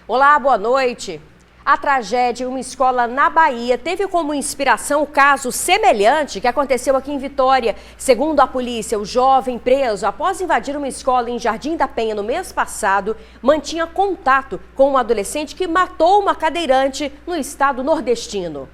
Olá, boa noite. A tragédia em uma escola na Bahia teve como inspiração o caso semelhante que aconteceu aqui em Vitória. Segundo a polícia, o jovem preso, após invadir uma escola em Jardim da Penha no mês passado, mantinha contato com um adolescente que matou uma cadeirante no estado nordestino.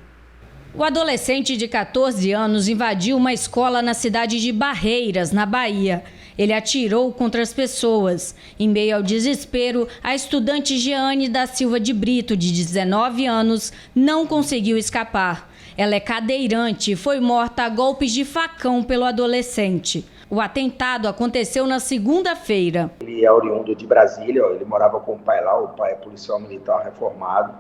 O adolescente de 14 anos invadiu uma escola na cidade de Barreiras, na Bahia. Ele atirou contra as pessoas. Em meio ao desespero, a estudante Jeane da Silva de Brito, de 19 anos, não conseguiu escapar. Ela é cadeirante e foi morta a golpes de facão pelo adolescente. O atentado aconteceu na segunda-feira. Ele é oriundo de Brasília, ele morava com o pai lá, o pai é policial militar reformado.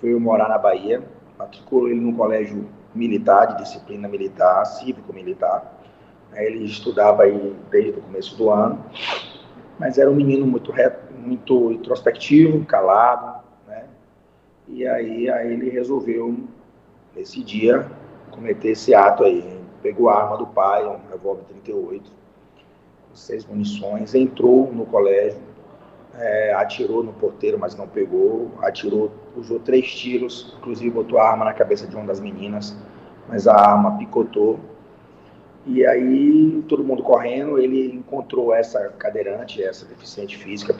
Veio morar na Bahia, matriculou ele no colégio militar, de disciplina militar, cívico-militar. Ele estudava aí desde o começo do ano, mas era um menino muito introspectivo, calado, né? E aí ele resolveu, nesse dia, cometer esse ato aí. Pegou a arma do pai, um revólver 38, 6 munições, entrou no colégio, atirou no porteiro, mas não pegou, usou 3 tiros, inclusive botou a arma na cabeça de uma das meninas, mas a arma picotou. E aí, todo mundo correndo, ele encontrou essa cadeirante, essa deficiente física,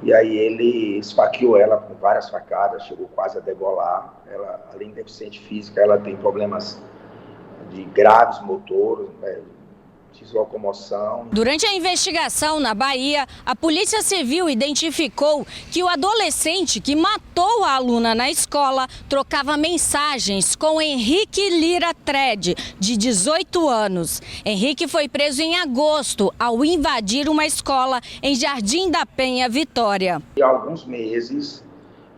e aí ele esfaqueou ela com várias facadas, chegou quase a degolar. Ela, além de deficiente física, ela tem problemas de graves motores, de locomoção. Durante a investigação na Bahia, a Polícia Civil identificou que o adolescente que matou a aluna na escola trocava mensagens com Henrique Lira Tred, de 18 anos. Henrique foi preso em agosto ao invadir uma escola em Jardim da Penha, Vitória. Há alguns meses,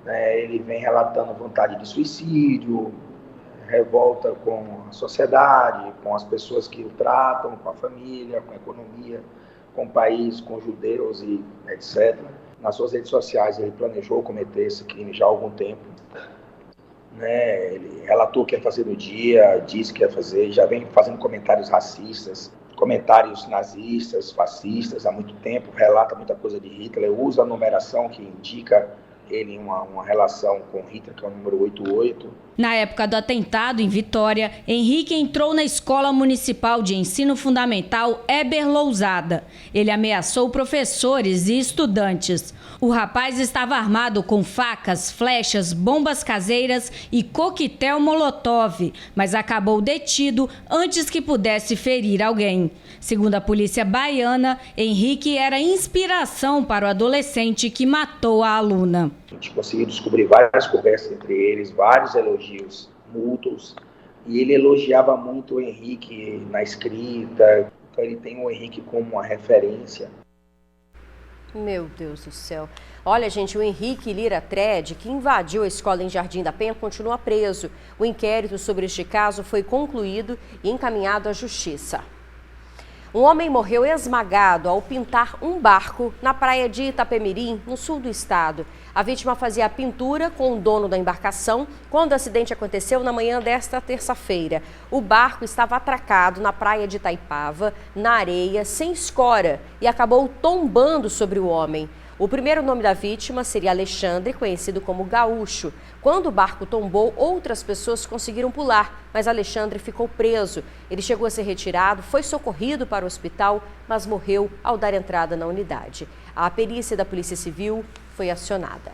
ele vem relatando vontade de suicídio, revolta com a sociedade, com as pessoas que o tratam, com a família, com a economia, com o país, com judeus e etc. Nas suas redes sociais ele planejou cometer esse crime já há algum tempo. Ele relatou o que ia fazer no dia, disse que ia fazer, já vem fazendo comentários racistas, comentários nazistas, fascistas há muito tempo, relata muita coisa de Hitler, usa a numeração que indica ele uma relação com Hitler, que é o número 88. Na época do atentado em Vitória, Henrique entrou na Escola Municipal de Ensino Fundamental Heber Lousada. Ele ameaçou professores e estudantes. O rapaz estava armado com facas, flechas, bombas caseiras e coquetel molotov, mas acabou detido antes que pudesse ferir alguém. Segundo a polícia baiana, Henrique era inspiração para o adolescente que matou a aluna. A gente conseguiu descobrir várias conversas entre eles, vários elogios mútuos, e ele elogiava muito o Henrique na escrita, então ele tem o Henrique como uma referência. Meu Deus do céu. Olha, gente, o Henrique Lira Tred, que invadiu a escola em Jardim da Penha, continua preso. O inquérito sobre este caso foi concluído e encaminhado à justiça. Um homem morreu esmagado ao pintar um barco na praia de Itapemirim, no sul do estado. A vítima fazia a pintura com o dono da embarcação quando o acidente aconteceu na manhã desta terça-feira. O barco estava atracado na praia de Itaipava, na areia, sem escora, e acabou tombando sobre o homem. O primeiro nome da vítima seria Alexandre, conhecido como Gaúcho. Quando o barco tombou, outras pessoas conseguiram pular, mas Alexandre ficou preso. Ele chegou a ser retirado, foi socorrido para o hospital, mas morreu ao dar entrada na unidade. A perícia da Polícia Civil foi acionada.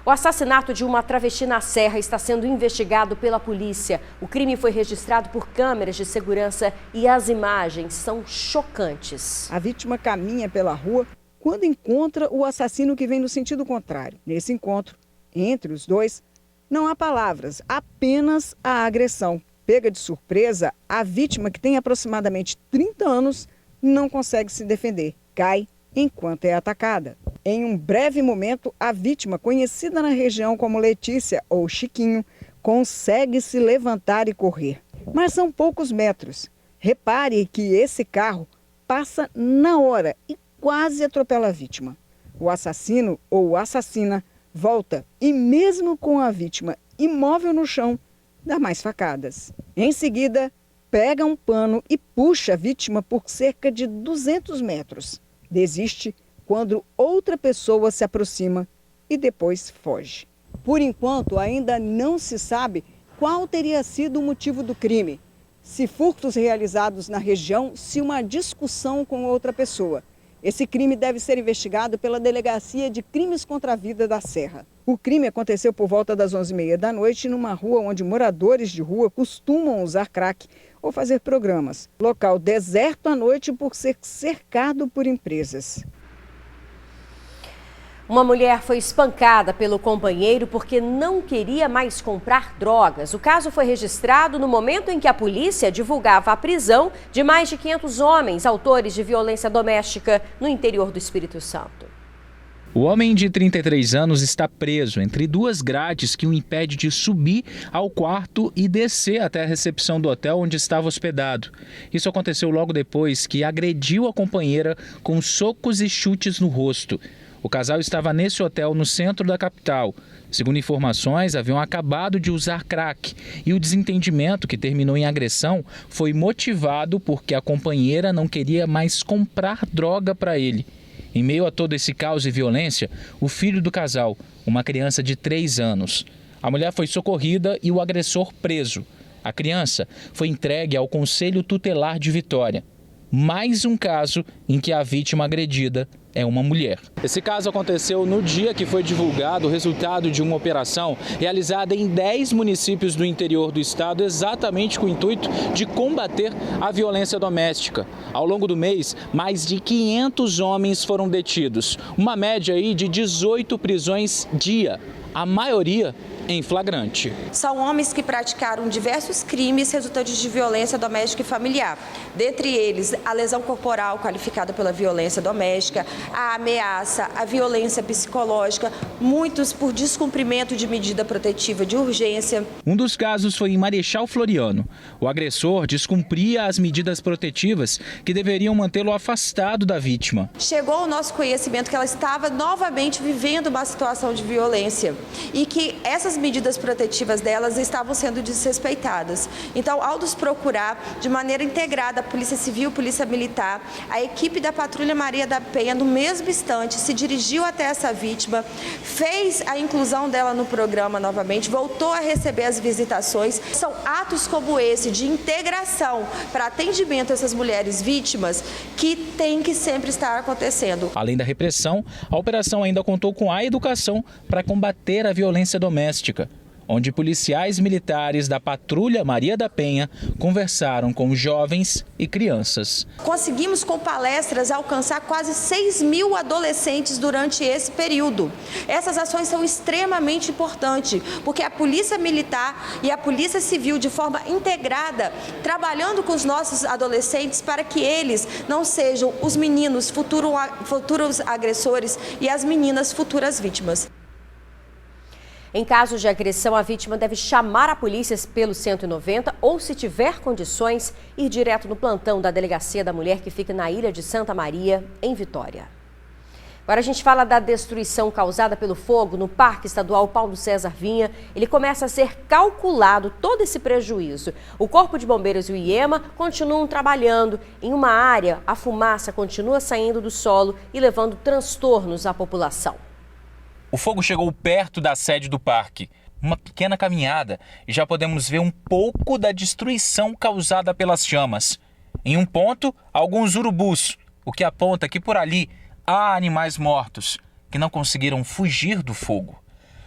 O assassinato de uma travesti na Serra está sendo investigado pela polícia. O crime foi registrado por câmeras de segurança e as imagens são chocantes. A vítima caminha pela rua quando encontra o assassino que vem no sentido contrário. Nesse encontro, entre os dois, não há palavras, apenas a agressão. Pega de surpresa, a vítima, que tem aproximadamente 30 anos, não consegue se defender. Cai enquanto é atacada. Em um breve momento, a vítima, conhecida na região como Letícia ou Chiquinho, consegue se levantar e correr. Mas são poucos metros. Repare que esse carro passa na hora e quase atropela a vítima. O assassino ou assassina volta e, mesmo com a vítima imóvel no chão, dá mais facadas. Em seguida, pega um pano e puxa a vítima por cerca de 200 metros. Desiste quando outra pessoa se aproxima e depois foge. Por enquanto, ainda não se sabe qual teria sido o motivo do crime. Se furtos realizados na região, se uma discussão com outra pessoa. Esse crime deve ser investigado pela Delegacia de Crimes contra a Vida da Serra. O crime aconteceu por volta das 11h30 da noite numa rua onde moradores de rua costumam usar crack ou fazer programas. Local deserto à noite por ser cercado por empresas. Uma mulher foi espancada pelo companheiro porque não queria mais comprar drogas. O caso foi registrado no momento em que a polícia divulgava a prisão de mais de 500 homens autores de violência doméstica no interior do Espírito Santo. O homem de 33 anos está preso entre duas grades que o impede de subir ao quarto e descer até a recepção do hotel onde estava hospedado. Isso aconteceu logo depois que agrediu a companheira com socos e chutes no rosto. O casal estava nesse hotel no centro da capital. Segundo informações, haviam acabado de usar crack e o desentendimento que terminou em agressão foi motivado porque a companheira não queria mais comprar droga para ele. Em meio a todo esse caos e violência, o filho do casal, uma criança de 3 anos. A mulher foi socorrida e o agressor preso. A criança foi entregue ao Conselho Tutelar de Vitória. Mais um caso em que a vítima agredida é uma mulher. Esse caso aconteceu no dia que foi divulgado o resultado de uma operação realizada em 10 municípios do interior do estado, exatamente com o intuito de combater a violência doméstica. Ao longo do mês, mais de 500 homens foram detidos, uma média aí de 18 prisões dia, a maioria em flagrante. São homens que praticaram diversos crimes resultantes de violência doméstica e familiar. Dentre eles, a lesão corporal qualificada pela violência doméstica, a ameaça, a violência psicológica, muitos por descumprimento de medida protetiva de urgência. Um dos casos foi em Marechal Floriano. O agressor descumpria as medidas protetivas que deveriam mantê-lo afastado da vítima. Chegou ao nosso conhecimento que ela estava novamente vivendo uma situação de violência e que essas medidas protetivas delas estavam sendo desrespeitadas. Então, ao nos procurar de maneira integrada, a Polícia Civil, Polícia Militar, a equipe da Patrulha Maria da Penha, no mesmo instante, se dirigiu até essa vítima, fez a inclusão dela no programa novamente, voltou a receber as visitações. São atos como esse de integração para atendimento a essas mulheres vítimas que tem que sempre estar acontecendo. Além da repressão, a operação ainda contou com a educação para combater a violência doméstica, onde policiais militares da Patrulha Maria da Penha conversaram com jovens e crianças. Conseguimos com palestras alcançar quase 6.000 adolescentes durante esse período. Essas ações são extremamente importantes, porque a Polícia Militar e a Polícia Civil, de forma integrada, trabalhando com os nossos adolescentes para que eles não sejam os meninos futuros agressores e as meninas futuras vítimas. Em caso de agressão, a vítima deve chamar a polícia pelo 190 ou, se tiver condições, ir direto no plantão da Delegacia da Mulher, que fica na Ilha de Santa Maria, em Vitória. Agora a gente fala da destruição causada pelo fogo no Parque Estadual Paulo César Vinha. Ele começa a ser calculado todo esse prejuízo. O Corpo de Bombeiros e o IEMA continuam trabalhando. Em uma área, a fumaça continua saindo do solo e levando transtornos à população. O fogo chegou perto da sede do parque. Uma pequena caminhada e já podemos ver um pouco da destruição causada pelas chamas. Em um ponto, alguns urubus, o que aponta que por ali há animais mortos que não conseguiram fugir do fogo.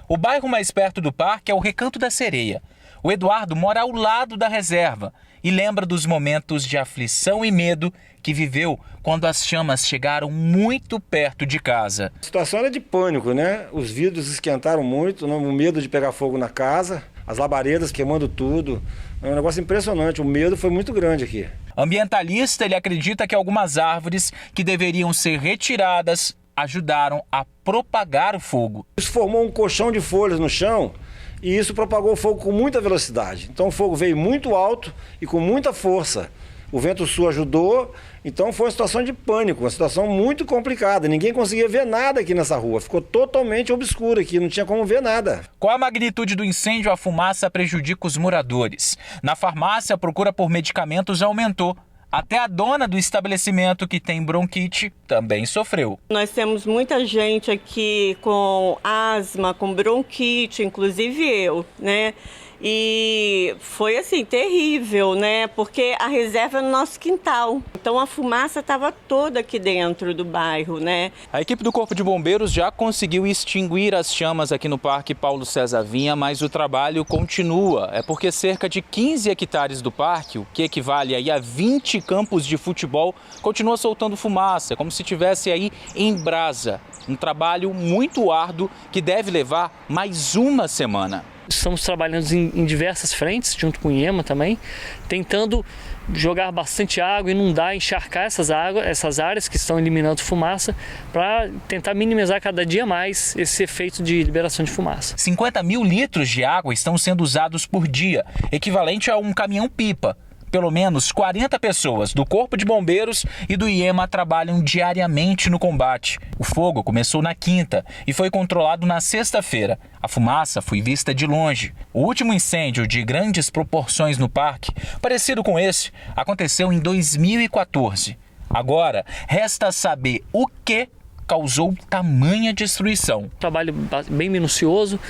O bairro mais perto do parque é o Recanto da Sereia. O Eduardo mora ao lado da reserva e lembra dos momentos de aflição e medo que viveu quando as chamas chegaram muito perto de casa. A situação era de pânico, né? Os vidros esquentaram muito, o medo de pegar fogo na casa, as labaredas queimando tudo. É um negócio impressionante, o medo foi muito grande aqui. Ambientalista, ele acredita que algumas árvores que deveriam ser retiradas ajudaram a propagar o fogo. Isso formou um colchão de folhas no chão e isso propagou o fogo com muita velocidade. Então o fogo veio muito alto e com muita força. O vento sul ajudou, então foi uma situação de pânico, uma situação muito complicada. Ninguém conseguia ver nada aqui nessa rua, ficou totalmente obscuro aqui, não tinha como ver nada. Com a magnitude do incêndio, a fumaça prejudica os moradores. Na farmácia, a procura por medicamentos aumentou. Até a dona do estabelecimento, que tem bronquite, também sofreu. Nós temos muita gente aqui com asma, com bronquite, inclusive eu, né? E foi assim, terrível, né? Porque a reserva é no nosso quintal. Então a fumaça estava toda aqui dentro do bairro, né? A equipe do Corpo de Bombeiros já conseguiu extinguir as chamas aqui no Parque Paulo César Vinha, mas o trabalho continua. É porque cerca de 15 hectares do parque, o que equivale aí a 20 campos de futebol, continua soltando fumaça, como se estivesse aí em brasa. Um trabalho muito árduo que deve levar mais uma semana. Estamos trabalhando em diversas frentes, junto com o IEMA também, tentando jogar bastante água, inundar, encharcar essas áreas que estão eliminando fumaça, para tentar minimizar cada dia mais esse efeito de liberação de fumaça. 50 mil litros de água estão sendo usados por dia, equivalente a um caminhão-pipa. Pelo menos 40 pessoas do Corpo de Bombeiros e do IEMA trabalham diariamente no combate. O fogo começou na quinta e foi controlado na sexta-feira. A fumaça foi vista de longe. O último incêndio de grandes proporções no parque, parecido com esse, aconteceu em 2014. Agora, resta saber o que causou tamanha destruição. Trabalho bem minucioso,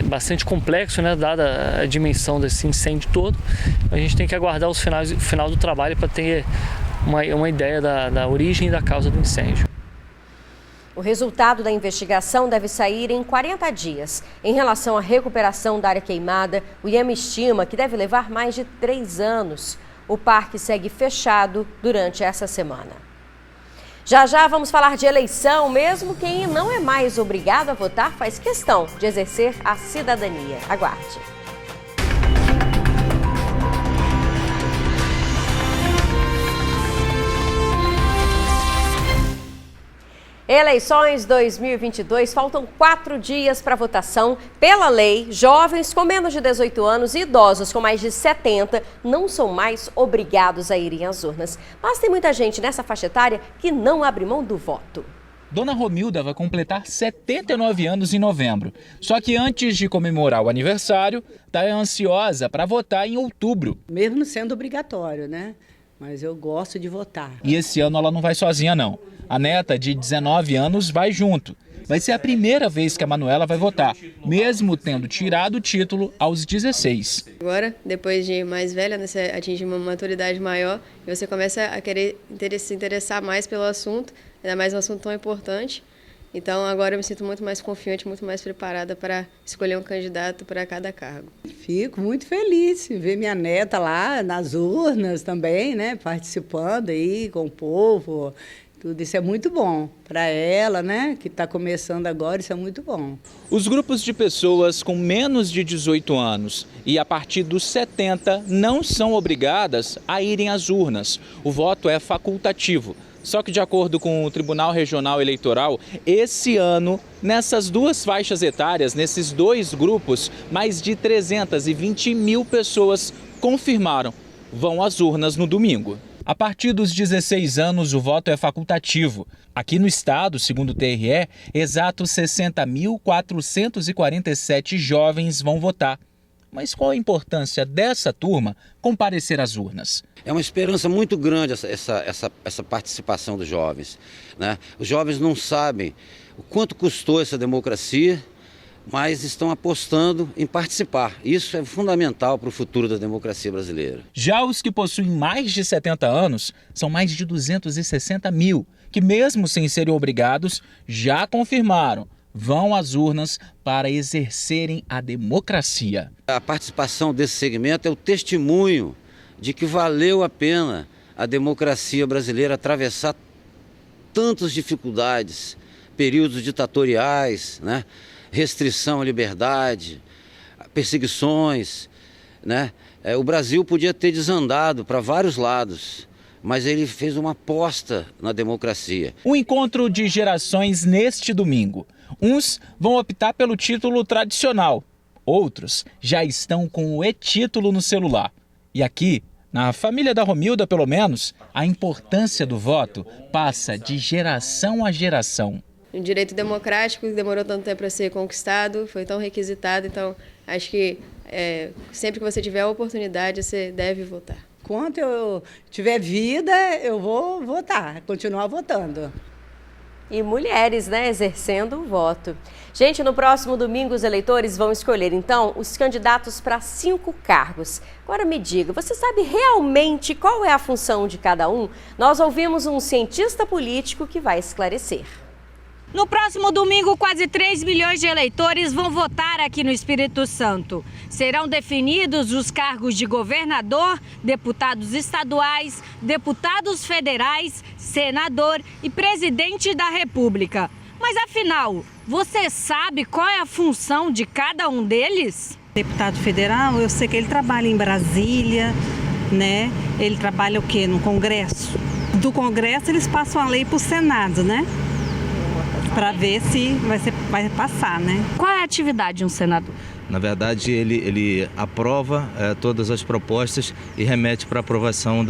bastante complexo, né, dada a dimensão desse incêndio todo. A gente tem que aguardar o final do trabalho para ter uma ideia da origem e da causa do incêndio. O resultado da investigação deve sair em 40 dias. Em relação à recuperação da área queimada, o IEMA estima que deve levar mais de 3 anos. O parque segue fechado durante essa semana. Já já vamos falar de eleição. Mesmo quem não é mais obrigado a votar faz questão de exercer a cidadania. Aguarde. Eleições 2022, faltam 4 dias para votação. Pela lei, jovens com menos de 18 anos e idosos com mais de 70 não são mais obrigados a irem às urnas. Mas tem muita gente nessa faixa etária que não abre mão do voto. Dona Romilda vai completar 79 anos em novembro. Só que antes de comemorar o aniversário, está ansiosa para votar em outubro. Mesmo sendo obrigatório, né? Mas eu gosto de votar. E esse ano ela não vai sozinha, não. A neta, de 19 anos, vai junto. Vai ser a primeira vez que a Manuela vai votar, mesmo tendo tirado o título aos 16. Agora, depois de mais velha, né, você atinge uma maturidade maior e você começa a querer se interessar mais pelo assunto, ainda mais um assunto tão importante. Então, agora eu me sinto muito mais confiante, muito mais preparada para escolher um candidato para cada cargo. Fico muito feliz em ver minha neta lá nas urnas também, né, participando aí com o povo. Tudo isso é muito bom para ela, né, que está começando agora, isso é muito bom. Os grupos de pessoas com menos de 18 anos e a partir dos 70 não são obrigadas a irem às urnas. O voto é facultativo. Só que, de acordo com o Tribunal Regional Eleitoral, esse ano, nessas duas faixas etárias, nesses dois grupos, mais de 320 mil pessoas confirmaram vão às urnas no domingo. A partir dos 16 anos, o voto é facultativo. Aqui no estado, segundo o TRE, exatos 60.447 jovens vão votar. Mas qual a importância dessa turma comparecer às urnas? É uma esperança muito grande essa participação dos jovens, né? Os jovens não sabem o quanto custou essa democracia, mas estão apostando em participar. Isso é fundamental para o futuro da democracia brasileira. Já os que possuem mais de 70 anos são mais de 260 mil, que mesmo sem serem obrigados, já confirmaram. Vão às urnas para exercerem a democracia. A participação desse segmento é o testemunho de que valeu a pena a democracia brasileira atravessar tantas dificuldades, períodos ditatoriais, né? Restrição à liberdade, perseguições, né? O Brasil podia ter desandado para vários lados, mas ele fez uma aposta na democracia. Um encontro de gerações neste domingo. Uns vão optar pelo título tradicional, outros já estão com o e-título no celular. E aqui, na família da Romilda, pelo menos, a importância do voto passa de geração a geração. Um direito democrático que demorou tanto tempo para ser conquistado, foi tão requisitado, então acho que sempre que você tiver a oportunidade, você deve votar. Enquanto eu tiver vida, eu vou votar, continuar votando. E mulheres, né, exercendo o voto. Gente, no próximo domingo os eleitores vão escolher, então, os candidatos para 5 cargos. Agora me diga, você sabe realmente qual é a função de cada um? Nós ouvimos um cientista político que vai esclarecer. No próximo domingo, quase 3 milhões de eleitores vão votar aqui no Espírito Santo. Serão definidos os cargos de governador, deputados estaduais, deputados federais, senador e presidente da República. Mas afinal, você sabe qual é a função de cada um deles? Deputado federal, eu sei que ele trabalha em Brasília, né? Ele trabalha o quê? No Congresso. Do Congresso eles passam a lei para o Senado, né? Para ver se vai passar, né? Qual é a atividade de um senador? Na verdade, ele aprova todas as propostas e remete para aprovação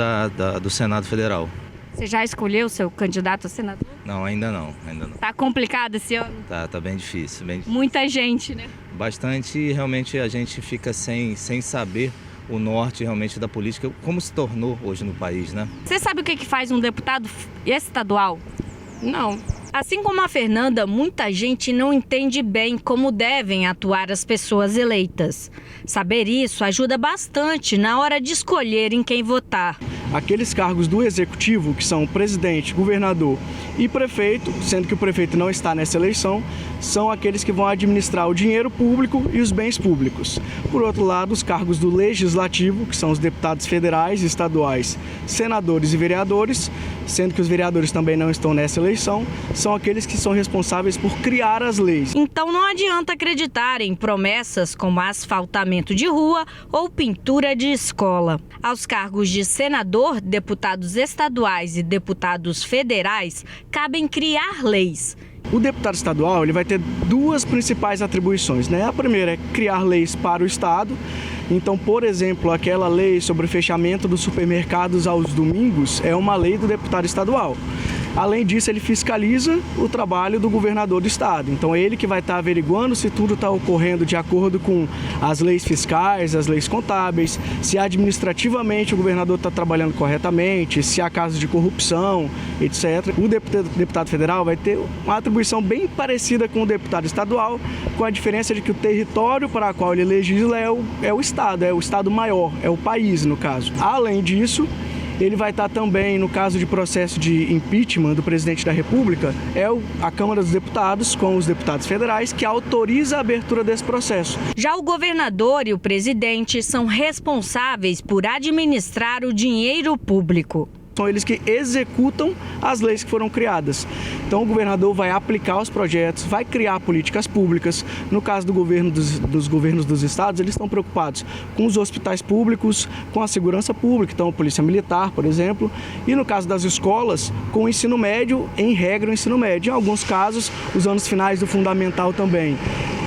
do Senado Federal. Você já escolheu o seu candidato a senador? Não, ainda não. Tá complicado esse ano? Tá bem difícil. Muita gente, né? Bastante, e realmente a gente fica sem saber o norte realmente da política, como se tornou hoje no país, né? Você sabe o que faz um deputado estadual? Não. Assim como a Fernanda, muita gente não entende bem como devem atuar as pessoas eleitas. Saber isso ajuda bastante na hora de escolher em quem votar. Aqueles cargos do executivo, que são presidente, governador e prefeito, sendo que o prefeito não está nessa eleição, são aqueles que vão administrar o dinheiro público e os bens públicos. Por outro lado, os cargos do legislativo, que são os deputados federais, estaduais, senadores e vereadores, sendo que os vereadores também não estão nessa eleição, são aqueles que são responsáveis por criar as leis. Então não adianta acreditar em promessas como asfaltamento de rua ou pintura de escola. Aos cargos de senador, deputados estaduais e deputados federais, cabem criar leis. O deputado estadual ele vai ter 2 principais atribuições, né? A primeira é criar leis para o Estado. Então, por exemplo, aquela lei sobre o fechamento dos supermercados aos domingos é uma lei do deputado estadual. Além disso, ele fiscaliza o trabalho do governador do estado. Então, é ele que vai estar averiguando se tudo está ocorrendo de acordo com as leis fiscais, as leis contábeis, se administrativamente o governador está trabalhando corretamente, se há casos de corrupção, etc. O deputado federal vai ter uma atribuição bem parecida com o deputado estadual, com a diferença de que o território para o qual ele legisla é o estado maior, é o país, no caso. Além disso, ele vai estar também, no caso de processo de impeachment do presidente da República, a Câmara dos Deputados, com os deputados federais, que autoriza a abertura desse processo. Já o governador e o presidente são responsáveis por administrar o dinheiro público. São eles que executam as leis que foram criadas. Então o governador vai aplicar os projetos, vai criar políticas públicas. No caso do governo dos governos dos estados, eles estão preocupados com os hospitais públicos, com a segurança pública, então a polícia militar, por exemplo. E no caso das escolas, com o ensino médio, em regra o ensino médio. Em alguns casos, os anos finais do fundamental também.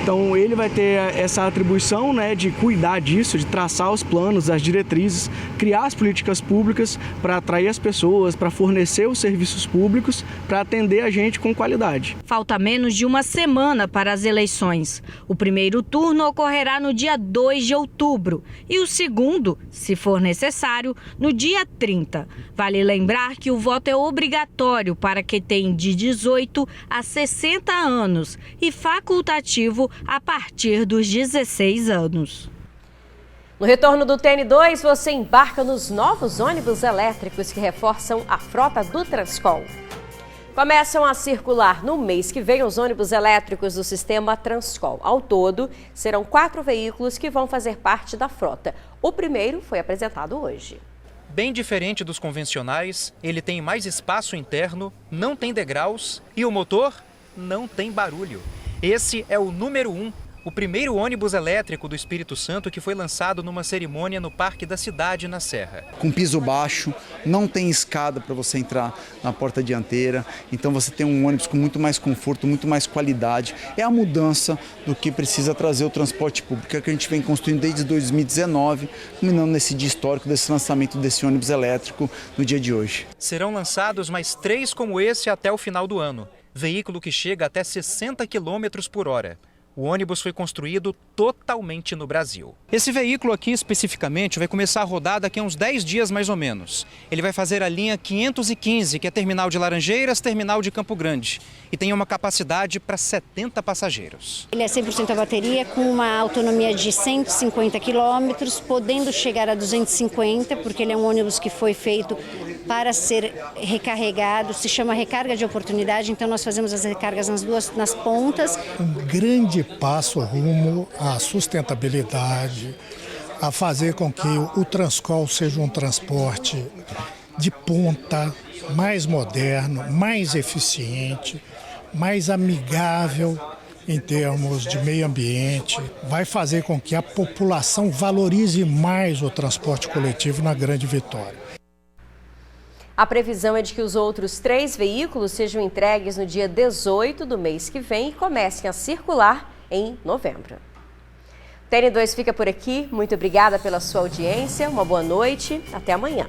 Então ele vai ter essa atribuição, né, de cuidar disso, de traçar os planos, as diretrizes, criar as políticas públicas para atrair as pessoas, para fornecer os serviços públicos, para atender a gente com qualidade. Falta menos de uma semana para as eleições. O primeiro turno ocorrerá no dia 2 de outubro e o segundo, se for necessário, no dia 30. Vale lembrar que o voto é obrigatório para quem tem de 18 a 60 anos e facultativo a partir dos 16 anos. No retorno do TN2, você embarca nos novos ônibus elétricos que reforçam a frota do Transcol. Começam a circular no mês que vem os ônibus elétricos do sistema Transcol. Ao todo, serão 4 veículos que vão fazer parte da frota. O primeiro foi apresentado hoje. Bem diferente dos convencionais, ele tem mais espaço interno, não tem degraus e o motor não tem barulho. Esse é o número 1, o primeiro ônibus elétrico do Espírito Santo que foi lançado numa cerimônia no Parque da Cidade, na Serra. Com piso baixo, não tem escada para você entrar na porta dianteira, então você tem um ônibus com muito mais conforto, muito mais qualidade. É a mudança do que precisa trazer o transporte público, que a gente vem construindo desde 2019, culminando nesse dia histórico desse lançamento desse ônibus elétrico no dia de hoje. Serão lançados mais 3 como esse até o final do ano. Veículo que chega até 60 km por hora. O ônibus foi construído totalmente no Brasil. Esse veículo aqui especificamente vai começar a rodar daqui a uns 10 dias mais ou menos. Ele vai fazer a linha 515, que é terminal de Laranjeiras, terminal de Campo Grande. E tem uma capacidade para 70 passageiros. Ele é 100% a bateria, com uma autonomia de 150 quilômetros, podendo chegar a 250, porque ele é um ônibus que foi feito para ser recarregado, se chama recarga de oportunidade, então nós fazemos as recargas nas pontas. Um grande passo rumo à sustentabilidade, a fazer com que o Transcol seja um transporte de ponta, mais moderno, mais eficiente, mais amigável em termos de meio ambiente, vai fazer com que a população valorize mais o transporte coletivo na Grande Vitória. A previsão é de que os outros 3 veículos sejam entregues no dia 18 do mês que vem e comecem a circular em novembro. O TN2 fica por aqui. Muito obrigada pela sua audiência. Uma boa noite. Até amanhã.